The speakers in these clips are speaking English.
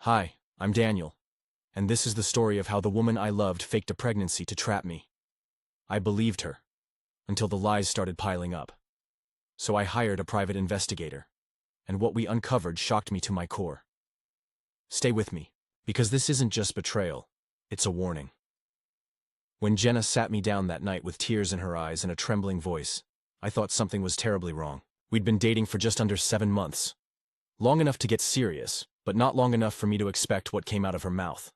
Hi, I'm Daniel, and this is the story of how the woman I loved faked a pregnancy to trap me. I believed her, until the lies started piling up. So I hired a private investigator, and what we uncovered shocked me to my core. Stay with me, because this isn't just betrayal, it's a warning. When Jenna sat me down that night with tears in her eyes and a trembling voice, I thought something was terribly wrong. We'd been dating for just under 7 months. Long enough to get serious, but not long enough for me to expect what came out of her mouth.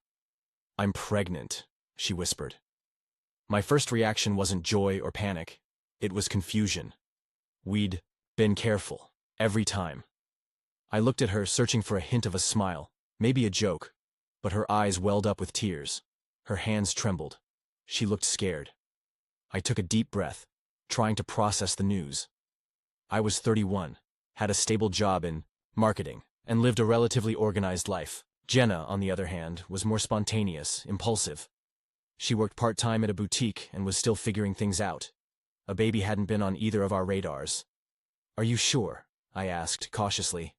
"I'm pregnant," she whispered. My first reaction wasn't joy or panic. It was confusion. We'd been careful, every time. I looked at her, searching for a hint of a smile, maybe a joke, but her eyes welled up with tears. Her hands trembled. She looked scared. I took a deep breath, trying to process the news. I was 31, had a stable job in marketing, and lived a relatively organized life. Jenna, on the other hand, was more spontaneous, impulsive. She worked part-time at a boutique and was still figuring things out. A baby hadn't been on either of our radars. "Are you sure?" I asked, cautiously.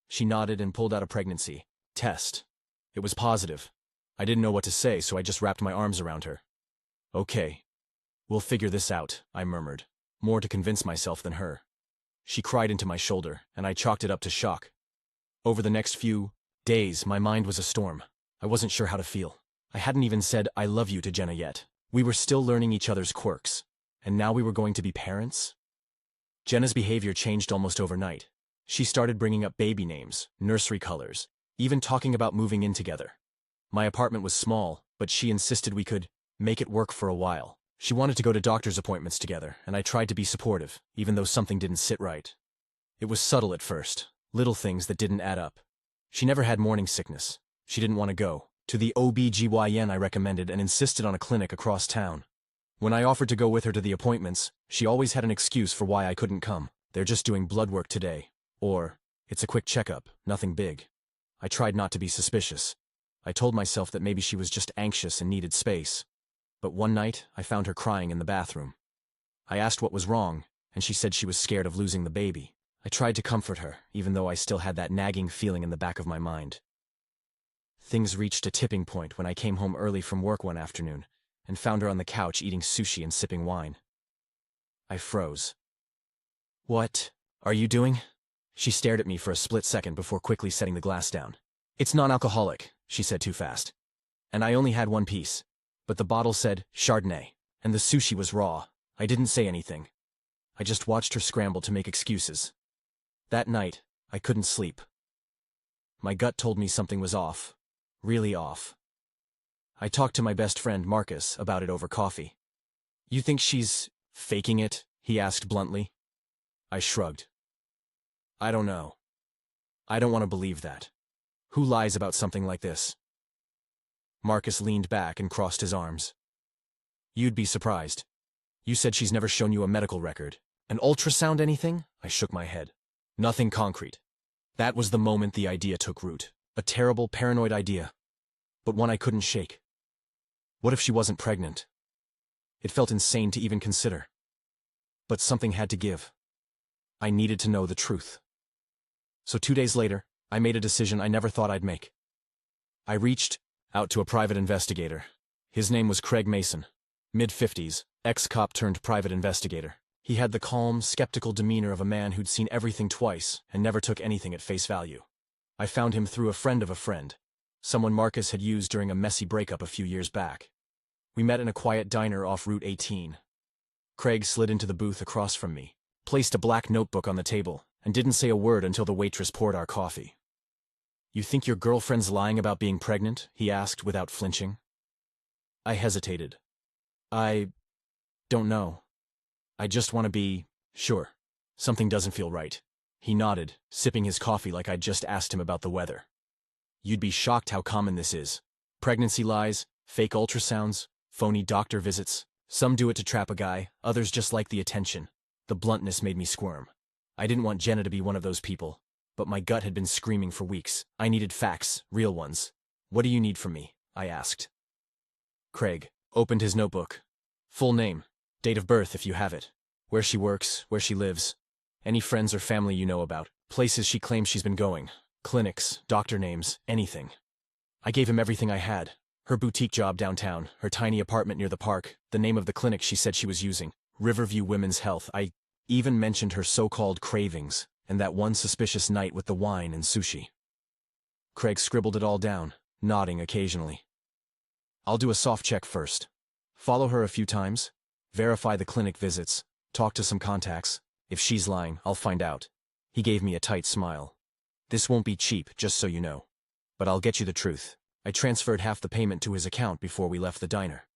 She nodded and pulled out a pregnancy test. It was positive. I didn't know what to say, so I just wrapped my arms around her. "Okay. We'll figure this out," I murmured, more to convince myself than her. She cried into my shoulder, and I chalked it up to shock. Over the next few days, my mind was a storm. I wasn't sure how to feel. I hadn't even said "I love you" to Jenna yet. We were still learning each other's quirks, and now we were going to be parents? Jenna's behavior changed almost overnight. She started bringing up baby names, nursery colors, even talking about moving in together. My apartment was small, but she insisted we could make it work for a while. She wanted to go to doctor's appointments together, and I tried to be supportive, even though something didn't sit right. It was subtle at first, little things that didn't add up. She never had morning sickness. She didn't want to go to the OB/GYN I recommended and insisted on a clinic across town. When I offered to go with her to the appointments, she always had an excuse for why I couldn't come. "They're just doing blood work today." Or, "It's a quick checkup, nothing big." I tried not to be suspicious. I told myself that maybe she was just anxious and needed space. But one night, I found her crying in the bathroom. I asked what was wrong, and she said she was scared of losing the baby. I tried to comfort her, even though I still had that nagging feeling in the back of my mind. Things reached a tipping point when I came home early from work one afternoon and found her on the couch eating sushi and sipping wine. I froze. "What are you doing?" She stared at me for a split second before quickly setting the glass down. "It's non-alcoholic," she said too fast. And I only had one piece. But the bottle said Chardonnay, and the sushi was raw. I didn't say anything. I just watched her scramble to make excuses. That night, I couldn't sleep. My gut told me something was off. Really off. I talked to my best friend, Marcus, about it over coffee. "You think she's faking it?" he asked bluntly. I shrugged. "I don't know. I don't want to believe that. Who lies about something like this?" Marcus leaned back and crossed his arms. "You'd be surprised. You said she's never shown you a medical record. An ultrasound, anything?" I shook my head. "Nothing concrete." That was the moment the idea took root. A terrible, paranoid idea, but one I couldn't shake. What if she wasn't pregnant? It felt insane to even consider. But something had to give. I needed to know the truth. So 2 days later, I made a decision I never thought I'd make. I reached out to a private investigator. His name was Craig Mason, mid-50s, ex-cop turned private investigator. He had the calm, skeptical demeanor of a man who'd seen everything twice and never took anything at face value. I found him through a friend of a friend, someone Marcus had used during a messy breakup a few years back. We met in a quiet diner off Route 18. Craig slid into the booth across from me, placed a black notebook on the table, and didn't say a word until the waitress poured our coffee. "You think your girlfriend's lying about being pregnant?" he asked without flinching. I hesitated. "I don't know. I just want to be sure. Something doesn't feel right." He nodded, sipping his coffee like I'd just asked him about the weather. "You'd be shocked how common this is. Pregnancy lies, fake ultrasounds, phony doctor visits. Some do it to trap a guy, others just like the attention." The bluntness made me squirm. I didn't want Jenna to be one of those people, but my gut had been screaming for weeks. I needed facts, real ones. "What do you need from me?" I asked. Craig opened his notebook. "Full name, date of birth if you have it, where she works, where she lives, any friends or family you know about, places she claims she's been going, clinics, doctor names, anything." I gave him everything I had. Her boutique job downtown, her tiny apartment near the park, the name of the clinic she said she was using, Riverview Women's Health. I even mentioned her so-called cravings, and that one suspicious night with the wine and sushi. Craig scribbled it all down, nodding occasionally. I'll do a soft check first. Follow her a few times, verify the clinic visits, talk to some contacts. If she's lying, I'll find out. He gave me a tight smile. This won't be cheap, just so you know. But I'll get you the truth. I transferred half the payment to his account before we left the diner.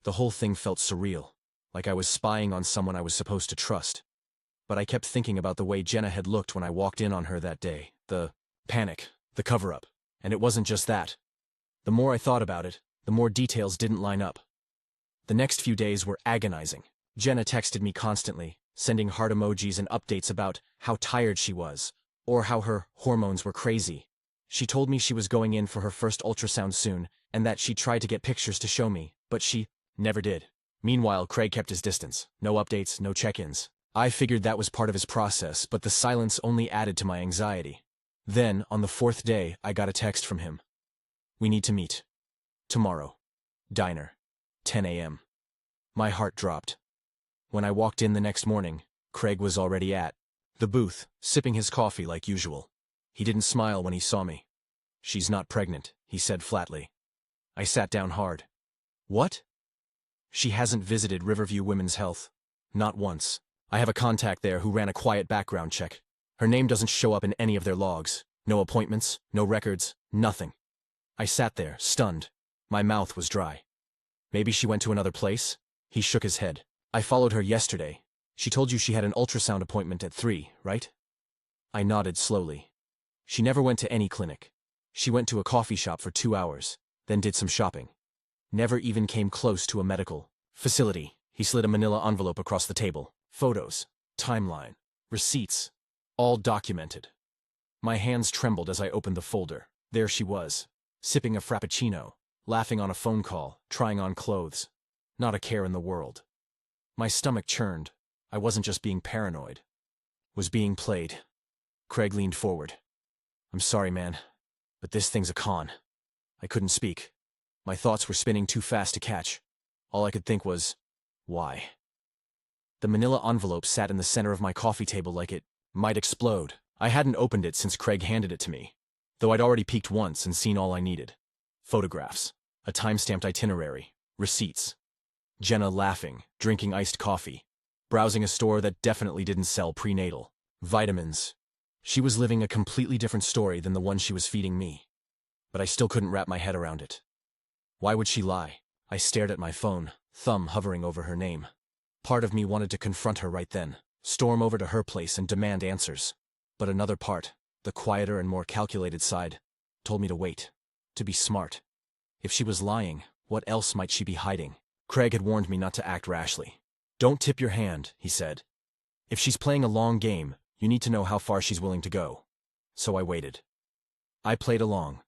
The whole thing felt surreal, like I was spying on someone I was supposed to trust. But I kept thinking about the way Jenna had looked when I walked in on her that day. The panic, the cover-up. And it wasn't just that. The more I thought about it, the more details didn't line up. The next few days were agonizing. Jenna texted me constantly, sending heart emojis and updates about how tired she was, or how her hormones were crazy. She told me she was going in for her first ultrasound soon, and that she tried to get pictures to show me, but she never did. Meanwhile, Craig kept his distance. No updates, no check-ins. I figured that was part of his process, but the silence only added to my anxiety. Then, on the 4th day, I got a text from him. We need to meet. Tomorrow. Diner. 10 a.m. My heart dropped. When I walked in the next morning, Craig was already at the booth, sipping his coffee like usual. He didn't smile when he saw me. She's not pregnant, he said flatly. I sat down hard. What? She hasn't visited Riverview Women's Health. Not once. I have a contact there who ran a quiet background check. Her name doesn't show up in any of their logs. No appointments, no records, nothing. I sat there, stunned. My mouth was dry. Maybe she went to another place? He shook his head. I followed her yesterday. She told you she had an ultrasound appointment at 3, right? I nodded slowly. She never went to any clinic. She went to a coffee shop for 2 hours, then did some shopping. Never even came close to a medical facility. He slid a manila envelope across the table. Photos, timeline, receipts, all documented. My hands trembled as I opened the folder. There she was, sipping a frappuccino, laughing on a phone call, trying on clothes. Not a care in the world. My stomach churned. I wasn't just being paranoid. Was being played. Craig leaned forward. I'm sorry, man, but this thing's a con. I couldn't speak. My thoughts were spinning too fast to catch. All I could think was, why? The manila envelope sat in the center of my coffee table like it might explode. I hadn't opened it since Craig handed it to me, though I'd already peeked once and seen all I needed. Photographs, a time-stamped itinerary, receipts. Jenna laughing, drinking iced coffee, browsing a store that definitely didn't sell prenatal vitamins. She was living a completely different story than the one she was feeding me. But I still couldn't wrap my head around it. Why would she lie? I stared at my phone, thumb hovering over her name. Part of me wanted to confront her right then, storm over to her place and demand answers. But another part, the quieter and more calculated side, told me to wait, to be smart. If she was lying, what else might she be hiding? Craig had warned me not to act rashly. Don't tip your hand, he said. If she's playing a long game, you need to know how far she's willing to go. So I waited. I played along.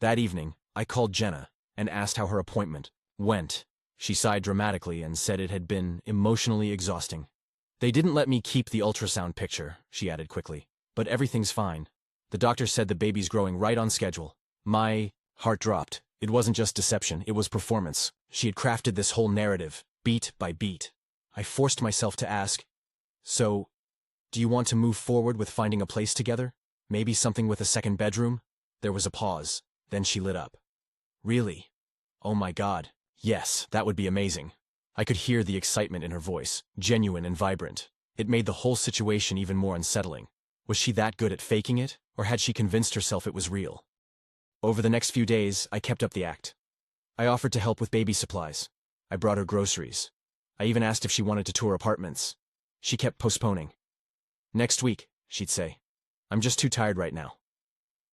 That evening, I called Jenna and asked how her appointment went. She sighed dramatically and said it had been emotionally exhausting. They didn't let me keep the ultrasound picture, she added quickly. But everything's fine. The doctor said the baby's growing right on schedule. My heart dropped. It wasn't just deception, it was performance. She had crafted this whole narrative, beat by beat. I forced myself to ask, so, do you want to move forward with finding a place together? Maybe something with a second bedroom? There was a pause. Then she lit up. Really? Oh my God. Yes, that would be amazing. I could hear the excitement in her voice, genuine and vibrant. It made the whole situation even more unsettling. Was she that good at faking it, or had she convinced herself it was real? Over the next few days, I kept up the act. I offered to help with baby supplies. I brought her groceries. I even asked if she wanted to tour apartments. She kept postponing. Next week, she'd say. I'm just too tired right now.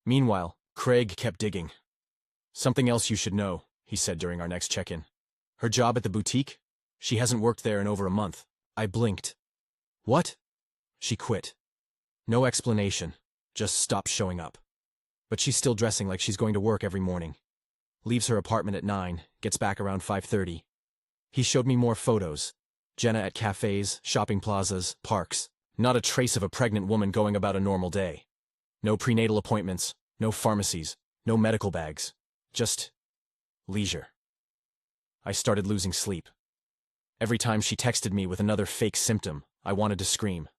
Meanwhile, Craig kept digging. Something else you should know, he said during our next check-in. Her job at the boutique? She hasn't worked there in over a month. I blinked. What? She quit. No explanation, just stopped showing up. But she's still dressing like she's going to work every morning. Leaves her apartment at 9, gets back around 5:30. He showed me more photos. Jenna at cafes, shopping plazas, parks. Not a trace of a pregnant woman going about a normal day. No prenatal appointments, no pharmacies, no medical bags. Just leisure. I started losing sleep. Every time she texted me with another fake symptom, I wanted to scream.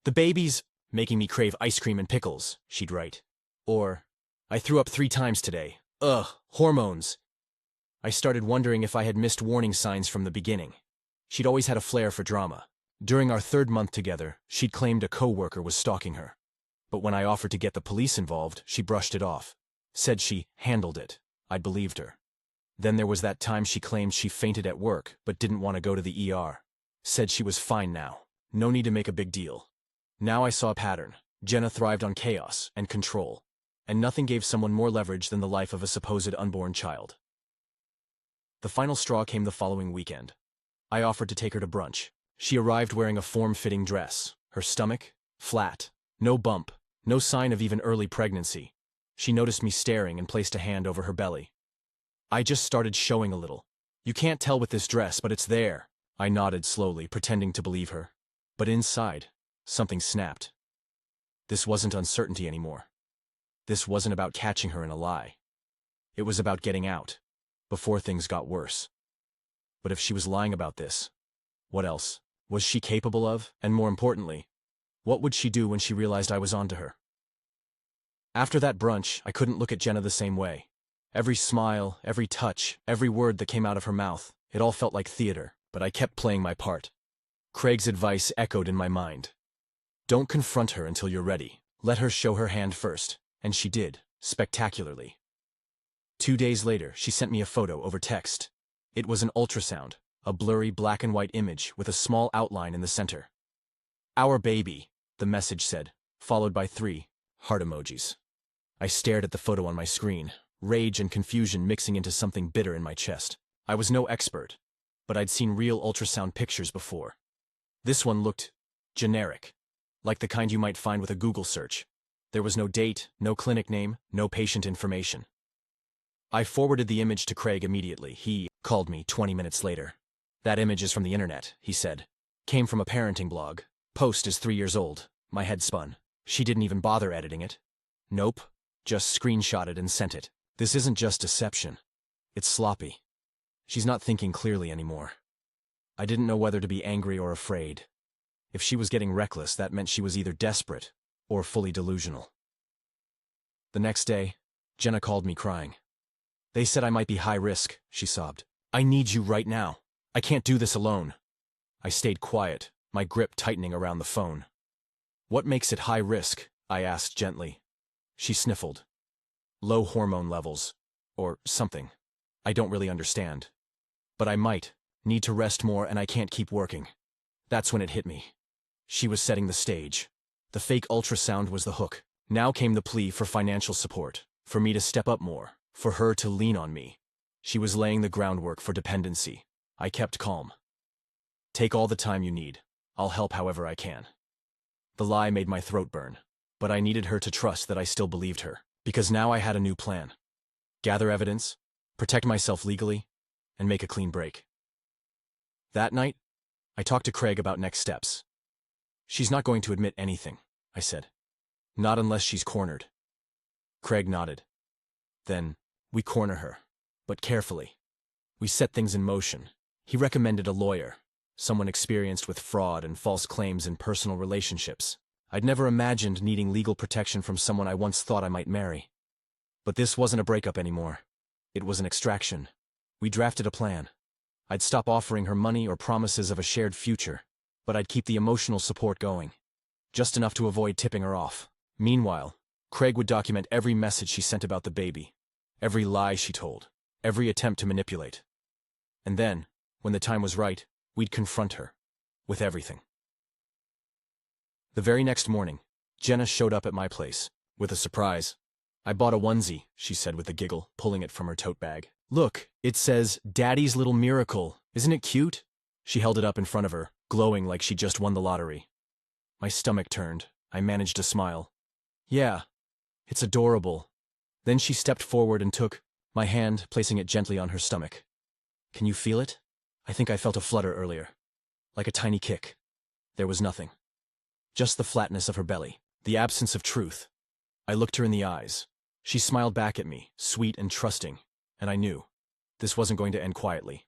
"The baby's making me crave ice cream and pickles," she'd write. Or, "I threw up 3 times today. Ugh, hormones." I started wondering if I had missed warning signs from the beginning. She'd always had a flair for drama. During our 3rd month together, she'd claimed a co-worker was stalking her. But when I offered to get the police involved, she brushed it off. Said she handled it. I believed her. Then there was that time she claimed she fainted at work, but didn't want to go to the ER. Said she was fine now. No need to make a big deal. Now I saw a pattern. Jenna thrived on chaos and control. And nothing gave someone more leverage than the life of a supposed unborn child. The final straw came the following weekend. I offered to take her to brunch. She arrived wearing a form-fitting dress. Her stomach? Flat. No bump. No sign of even early pregnancy. She noticed me staring and placed a hand over her belly. I just started showing a little. "You can't tell with this dress, but it's there." I nodded slowly, pretending to believe her. But inside, something snapped. This wasn't uncertainty anymore. This wasn't about catching her in a lie. It was about getting out, before things got worse. But if she was lying about this, what else was she capable of? And more importantly, what would she do when she realized I was onto her? After that brunch, I couldn't look at Jenna the same way. Every smile, every touch, every word that came out of her mouth, it all felt like theater, but I kept playing my part. Craig's advice echoed in my mind. Don't confront her until you're ready. Let her show her hand first. And she did, spectacularly. 2 days later, she sent me a photo over text. It was an ultrasound, a blurry black and white image with a small outline in the center. "Our baby," the message said, followed by 3 heart emojis. I stared at the photo on my screen, rage and confusion mixing into something bitter in my chest. I was no expert, but I'd seen real ultrasound pictures before. This one looked generic, like the kind you might find with a Google search. There was no date, no clinic name, no patient information. I forwarded the image to Craig immediately. He called me 20 minutes later. "That image is from the internet," he said. "Came from a parenting blog. Post is 3 years old." My head spun. She didn't even bother editing it. Nope, just screenshotted and sent it. This isn't just deception. It's sloppy. She's not thinking clearly anymore. I didn't know whether to be angry or afraid. If she was getting reckless, that meant she was either desperate or fully delusional. The next day, Jenna called me crying. "They said I might be high risk," she sobbed. "I need you right now. I can't do this alone." I stayed quiet, my grip tightening around the phone. "What makes it high risk?" I asked gently. She sniffled. "Low hormone levels. Or something. I don't really understand. But I might need to rest more and I can't keep working." That's when it hit me. She was setting the stage. The fake ultrasound was the hook. Now came the plea for financial support, for me to step up more, for her to lean on me. She was laying the groundwork for dependency. I kept calm. "Take all the time you need. I'll help however I can." The lie made my throat burn, but I needed her to trust that I still believed her, because now I had a new plan. Gather evidence, protect myself legally, and make a clean break. That night, I talked to Craig about next steps. "She's not going to admit anything," I said. "Not unless she's cornered." Craig nodded. "Then, we corner her, but carefully. We set things in motion." He recommended a lawyer, someone experienced with fraud and false claims in personal relationships. I'd never imagined needing legal protection from someone I once thought I might marry. But this wasn't a breakup anymore. It was an extraction. We drafted a plan. I'd stop offering her money or promises of a shared future, but I'd keep the emotional support going, just enough to avoid tipping her off. Meanwhile, Craig would document every message she sent about the baby, every lie she told, every attempt to manipulate. And then, when the time was right, we'd confront her, with everything. The very next morning, Jenna showed up at my place, with a surprise. "I bought a onesie," she said with a giggle, pulling it from her tote bag. "Look, it says, 'Daddy's Little Miracle.' Isn't it cute?" She held it up in front of her, glowing like she just won the lottery. My stomach turned. I managed a smile. "Yeah, it's adorable." Then she stepped forward and took my hand, placing it gently on her stomach. "Can you feel it?" I think I felt a flutter earlier, like a tiny kick. There was nothing. Just the flatness of her belly, the absence of truth. I looked her in the eyes. She smiled back at me, sweet and trusting, and I knew this wasn't going to end quietly.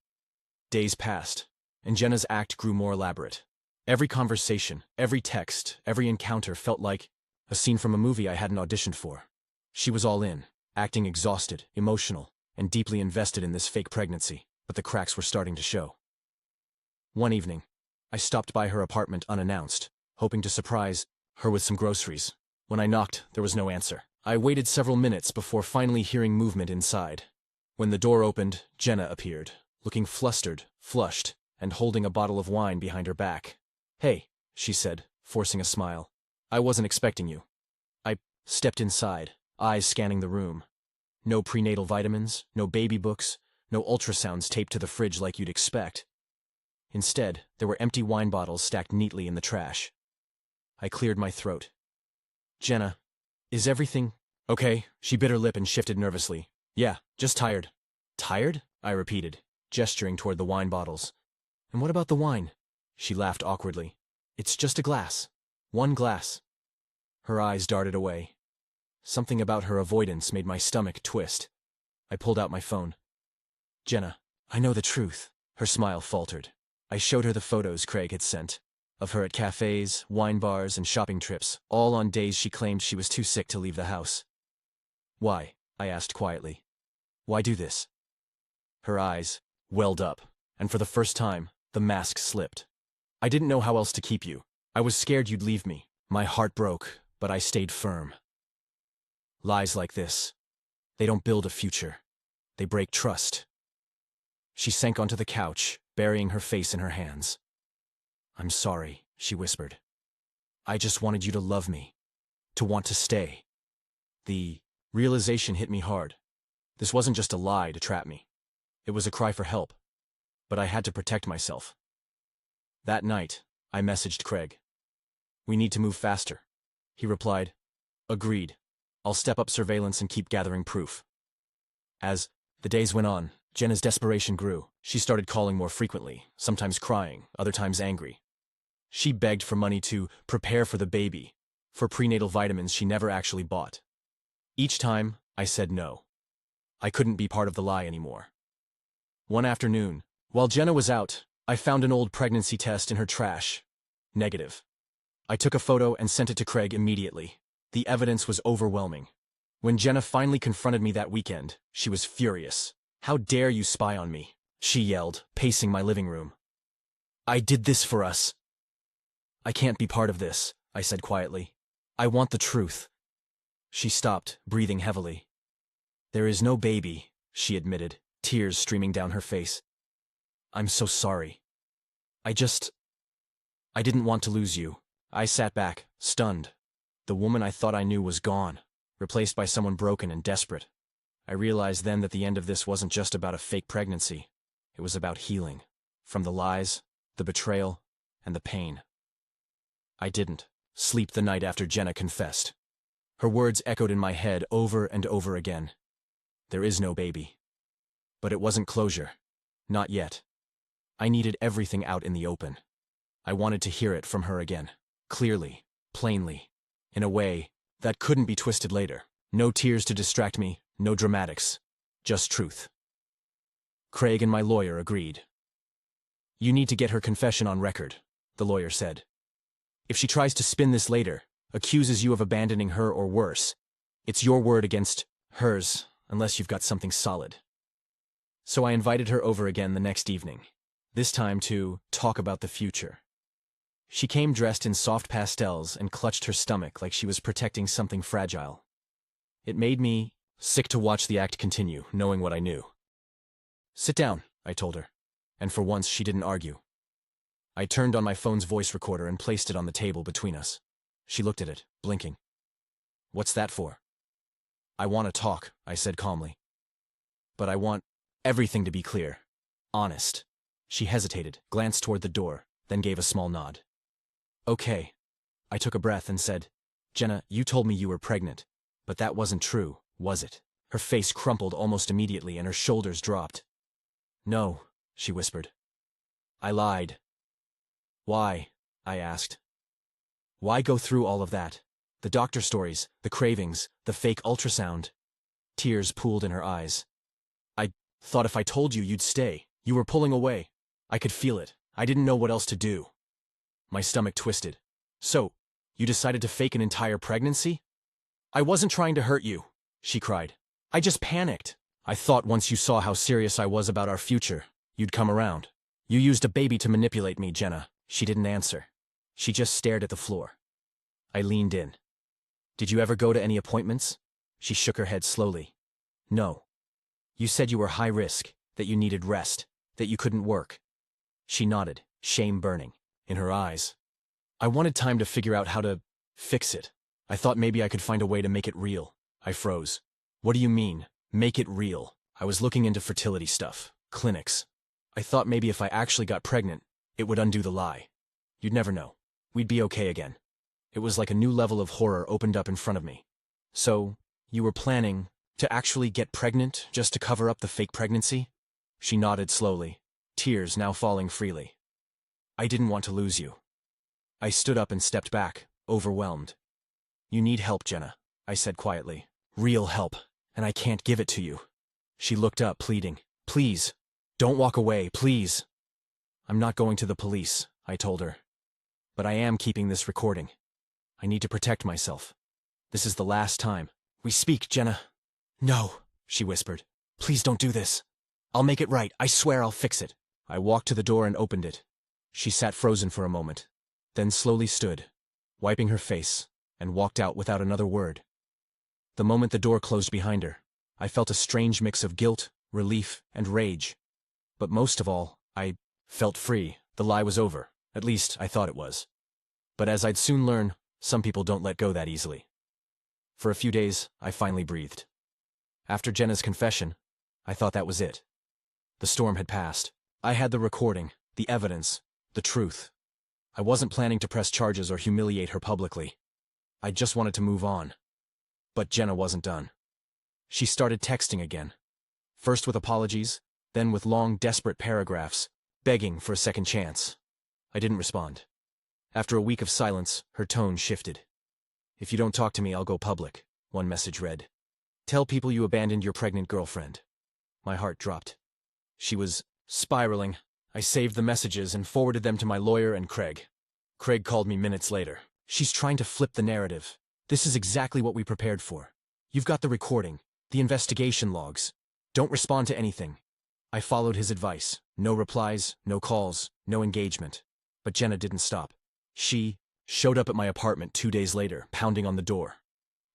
Days passed, and Jenna's act grew more elaborate. Every conversation, every text, every encounter felt like a scene from a movie I hadn't auditioned for. She was all in, acting exhausted, emotional, and deeply invested in this fake pregnancy, but the cracks were starting to show. One evening, I stopped by her apartment unannounced, hoping to surprise her with some groceries. When I knocked, there was no answer. I waited several minutes before finally hearing movement inside. When the door opened, Jenna appeared, looking flustered, flushed, and holding a bottle of wine behind her back. "Hey," she said, forcing a smile. "I wasn't expecting you." I stepped inside, eyes scanning the room. No prenatal vitamins, no baby books, no ultrasounds taped to the fridge like you'd expect. Instead, there were empty wine bottles stacked neatly in the trash. I cleared my throat. "Jenna, is everything okay?" She bit her lip and shifted nervously. "Yeah, just tired." "Tired?" I repeated, gesturing toward the wine bottles. "And what about the wine?" She laughed awkwardly. "It's just a glass. One glass." Her eyes darted away. Something about her avoidance made my stomach twist. I pulled out my phone. "Jenna, I know the truth." Her smile faltered. I showed her the photos Craig had sent, of her at cafes, wine bars, and shopping trips, all on days she claimed she was too sick to leave the house. "Why?" I asked quietly. "Why do this?" Her eyes welled up, and for the first time, the mask slipped. "I didn't know how else to keep you. I was scared you'd leave me." My heart broke, but I stayed firm. Lies like this, they don't build a future. They break trust. She sank onto the couch, burying her face in her hands. "I'm sorry," she whispered. "I just wanted you to love me, to want to stay." The realization hit me hard. This wasn't just a lie to trap me. It was a cry for help. But I had to protect myself. That night, I messaged Craig. "We need to move faster." He replied, "Agreed. I'll step up surveillance and keep gathering proof." As the days went on, Jenna's desperation grew. She started calling more frequently, sometimes crying, other times angry. She begged for money to prepare for the baby, for prenatal vitamins she never actually bought. Each time, I said no. I couldn't be part of the lie anymore. One afternoon, while Jenna was out, I found an old pregnancy test in her trash. Negative. I took a photo and sent it to Craig immediately. The evidence was overwhelming. When Jenna finally confronted me that weekend, she was furious. "How dare you spy on me?" she yelled, pacing my living room. "I did this for us." "I can't be part of this," I said quietly. "I want the truth." She stopped, breathing heavily. "There is no baby," she admitted, tears streaming down her face. "I'm so sorry. I didn't want to lose you." I sat back, stunned. The woman I thought I knew was gone, replaced by someone broken and desperate. I realized then that the end of this wasn't just about a fake pregnancy. It was about healing. From the lies, the betrayal, and the pain. I didn't sleep the night after Jenna confessed. Her words echoed in my head over and over again. There is no baby. But it wasn't closure. Not yet. I needed everything out in the open. I wanted to hear it from her again. Clearly, plainly, in a way that couldn't be twisted later. No tears to distract me, no dramatics. Just truth. Craig and my lawyer agreed. "You need to get her confession on record," the lawyer said. "If she tries to spin this later, accuses you of abandoning her or worse, it's your word against hers, unless you've got something solid." So I invited her over again the next evening, this time to talk about the future. She came dressed in soft pastels and clutched her stomach like she was protecting something fragile. It made me sick to watch the act continue, knowing what I knew. "Sit down," I told her, and for once she didn't argue. I turned on my phone's voice recorder and placed it on the table between us. She looked at it, blinking. "What's that for?" "I want to talk," I said calmly. "But I want everything to be clear. Honest." She hesitated, glanced toward the door, then gave a small nod. "Okay." I took a breath and said, "Jenna, you told me you were pregnant, but that wasn't true, was it?" Her face crumpled almost immediately and her shoulders dropped. "No," she whispered. "I lied." "Why?" I asked. "Why go through all of that? The doctor stories, the cravings, the fake ultrasound. Tears pooled in her eyes. I thought if I told you, you'd stay. You were pulling away. I could feel it. I didn't know what else to do. My stomach twisted. So, you decided to fake an entire pregnancy? I wasn't trying to hurt you, she cried. I just panicked. I thought once you saw how serious I was about our future, you'd come around. You used a baby to manipulate me, Jenna. She didn't answer. She just stared at the floor. I leaned in. Did you ever go to any appointments? She shook her head slowly. No. You said you were high risk, that you needed rest, that you couldn't work. She nodded, shame burning in her eyes. I wanted time to figure out how to fix it. I thought maybe I could find a way to make it real. I froze. What do you mean, make it real? I was looking into fertility stuff, clinics. I thought maybe if I actually got pregnant, it would undo the lie. You'd never know. We'd be okay again. It was like a new level of horror opened up in front of me. So, you were planning to actually get pregnant just to cover up the fake pregnancy? She nodded slowly, tears now falling freely. I didn't want to lose you. I stood up and stepped back, overwhelmed. You need help, Jenna, I said quietly. Real help, and I can't give it to you. She looked up, pleading. Please, don't walk away, please. I'm not going to the police, I told her. But I am keeping this recording. I need to protect myself. This is the last time we speak, Jenna. No, she whispered. Please don't do this. I'll make it right. I swear I'll fix it. I walked to the door and opened it. She sat frozen for a moment, then slowly stood, wiping her face, and walked out without another word. The moment the door closed behind her, I felt a strange mix of guilt, relief, and rage. But most of all, I felt free. The lie was over. At least, I thought it was. But as I'd soon learn, some people don't let go that easily. For a few days, I finally breathed. After Jenna's confession, I thought that was it. The storm had passed. I had the recording, the evidence, the truth. I wasn't planning to press charges or humiliate her publicly. I just wanted to move on. But Jenna wasn't done. She started texting again. First with apologies, then with long, desperate paragraphs, begging for a second chance. I didn't respond. After a week of silence, her tone shifted. If you don't talk to me, I'll go public, one message read. Tell people you abandoned your pregnant girlfriend. My heart dropped. She was spiraling. I saved the messages and forwarded them to my lawyer and Craig. Craig called me minutes later. She's trying to flip the narrative. This is exactly what we prepared for. You've got the recording, the investigation logs. Don't respond to anything. I followed his advice. No replies, no calls, no engagement. But Jenna didn't stop. She showed up at my apartment 2 days later, pounding on the door.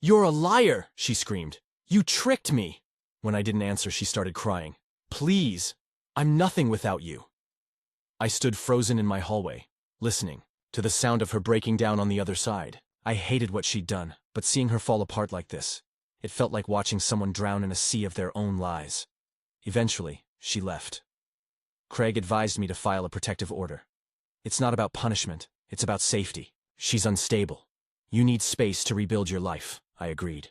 You're a liar, she screamed. You tricked me. When I didn't answer, she started crying. Please, I'm nothing without you. I stood frozen in my hallway, listening to the sound of her breaking down on the other side. I hated what she'd done, but seeing her fall apart like this, it felt like watching someone drown in a sea of their own lies. Eventually, she left. Craig advised me to file a protective order. It's not about punishment, it's about safety. She's unstable. You need space to rebuild your life, I agreed.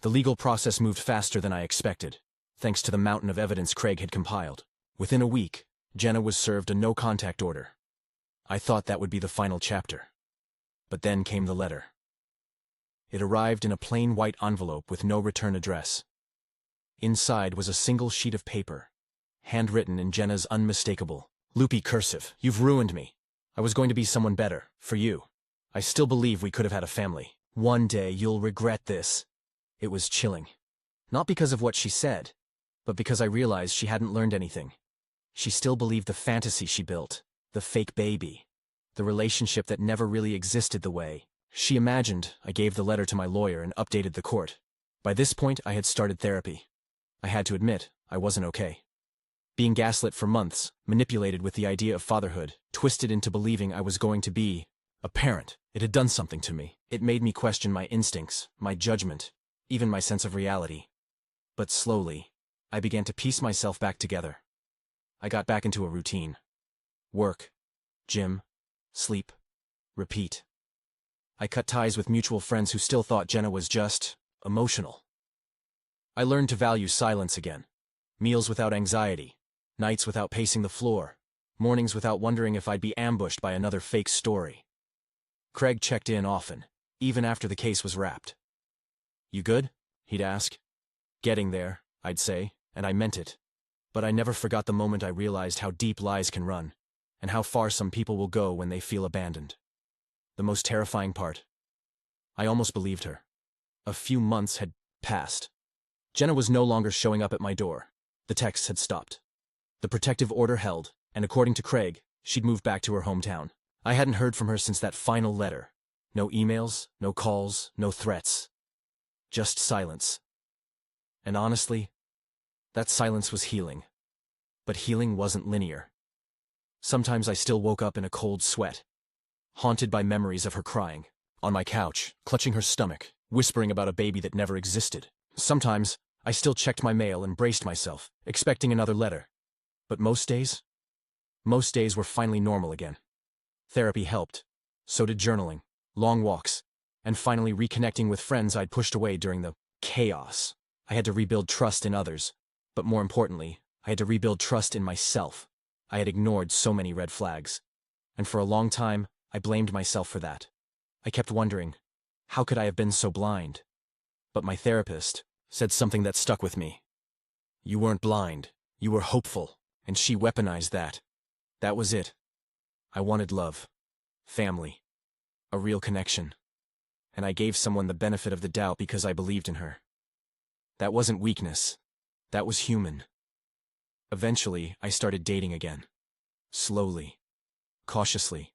The legal process moved faster than I expected, thanks to the mountain of evidence Craig had compiled. Within a week, Jenna was served a no-contact order. I thought that would be the final chapter. But then came the letter. It arrived in a plain white envelope with no return address. Inside was a single sheet of paper, handwritten in Jenna's unmistakable, loopy cursive. You've ruined me. I was going to be someone better, for you. I still believe we could have had a family. One day you'll regret this. It was chilling. Not because of what she said, but because I realized she hadn't learned anything. She still believed the fantasy she built, the fake baby, the relationship that never really existed the way she imagined. I gave the letter to my lawyer and updated the court. By this point, I had started therapy. I had to admit, I wasn't okay. Being gaslit for months, manipulated with the idea of fatherhood, twisted into believing I was going to be a parent. It had done something to me. It made me question my instincts, my judgment, even my sense of reality. But slowly, I began to piece myself back together. I got back into a routine. Work, gym, sleep, repeat. I cut ties with mutual friends who still thought Jenna was just emotional. I learned to value silence again. Meals without anxiety, nights without pacing the floor, mornings without wondering if I'd be ambushed by another fake story. Craig checked in often, even after the case was wrapped. You good? He'd ask. Getting there, I'd say, and I meant it. But I never forgot the moment I realized how deep lies can run, and how far some people will go when they feel abandoned. The most terrifying part. I almost believed her. A few months had passed. Jenna was no longer showing up at my door. The texts had stopped. The protective order held, and according to Craig, she'd moved back to her hometown. I hadn't heard from her since that final letter. No emails, no calls, no threats. Just silence. And honestly, that silence was healing. But healing wasn't linear. Sometimes I still woke up in a cold sweat, haunted by memories of her crying, on my couch, clutching her stomach, whispering about a baby that never existed. Sometimes, I still checked my mail and braced myself, expecting another letter. But most days were finally normal again. Therapy helped. So did journaling, long walks, and finally reconnecting with friends I'd pushed away during the chaos. I had to rebuild trust in others, but more importantly, I had to rebuild trust in myself. I had ignored so many red flags, and for a long time, I blamed myself for that. I kept wondering, how could I have been so blind? But my therapist said something that stuck with me. You weren't blind, you were hopeful, and she weaponized that. That was it. I wanted love, family, a real connection, and I gave someone the benefit of the doubt because I believed in her. That wasn't weakness, that was human. Eventually, I started dating again. Slowly, cautiously.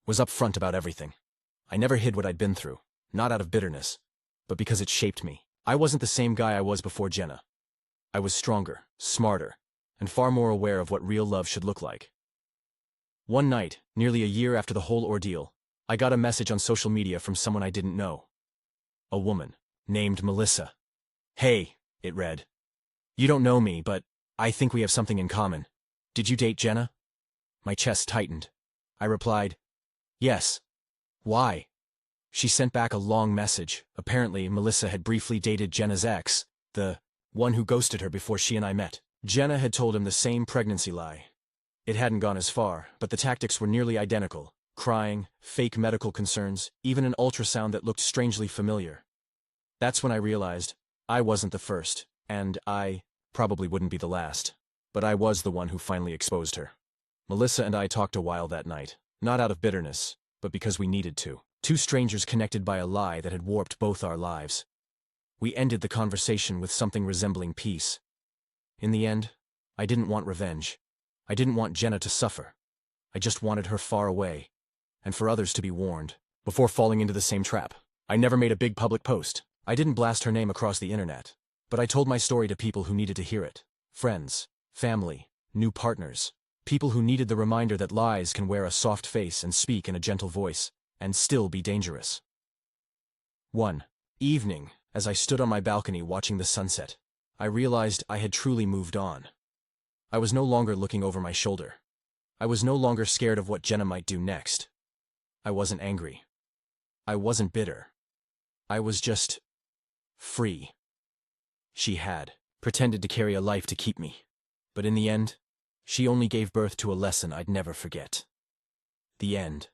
Was upfront about everything. I never hid what I'd been through, not out of bitterness, but because it shaped me. I wasn't the same guy I was before Jenna. I was stronger, smarter, and far more aware of what real love should look like. One night, nearly a year after the whole ordeal, I got a message on social media from someone I didn't know. A woman, named Melissa. Hey, it read. You don't know me, but I think we have something in common. Did you date Jenna? My chest tightened. I replied, yes. Why? She sent back a long message. Apparently, Melissa had briefly dated Jenna's ex, the one who ghosted her before she and I met. Jenna had told him the same pregnancy lie. It hadn't gone as far, but the tactics were nearly identical. Crying, fake medical concerns, even an ultrasound that looked strangely familiar. That's when I realized I wasn't the first, and I probably wouldn't be the last. But I was the one who finally exposed her. Melissa and I talked a while that night, not out of bitterness, but because we needed to. Two strangers connected by a lie that had warped both our lives. We ended the conversation with something resembling peace. In the end, I didn't want revenge. I didn't want Jenna to suffer. I just wanted her far away, and for others to be warned, before falling into the same trap. I never made a big public post. I didn't blast her name across the internet. But I told my story to people who needed to hear it. Friends, family, new partners. People who needed the reminder that lies can wear a soft face and speak in a gentle voice, and still be dangerous. One evening, as I stood on my balcony watching the sunset, I realized I had truly moved on. I was no longer looking over my shoulder. I was no longer scared of what Jenna might do next. I wasn't angry. I wasn't bitter. I was just free. She had pretended to carry a life to keep me, but in the end, she only gave birth to a lesson I'd never forget. The end.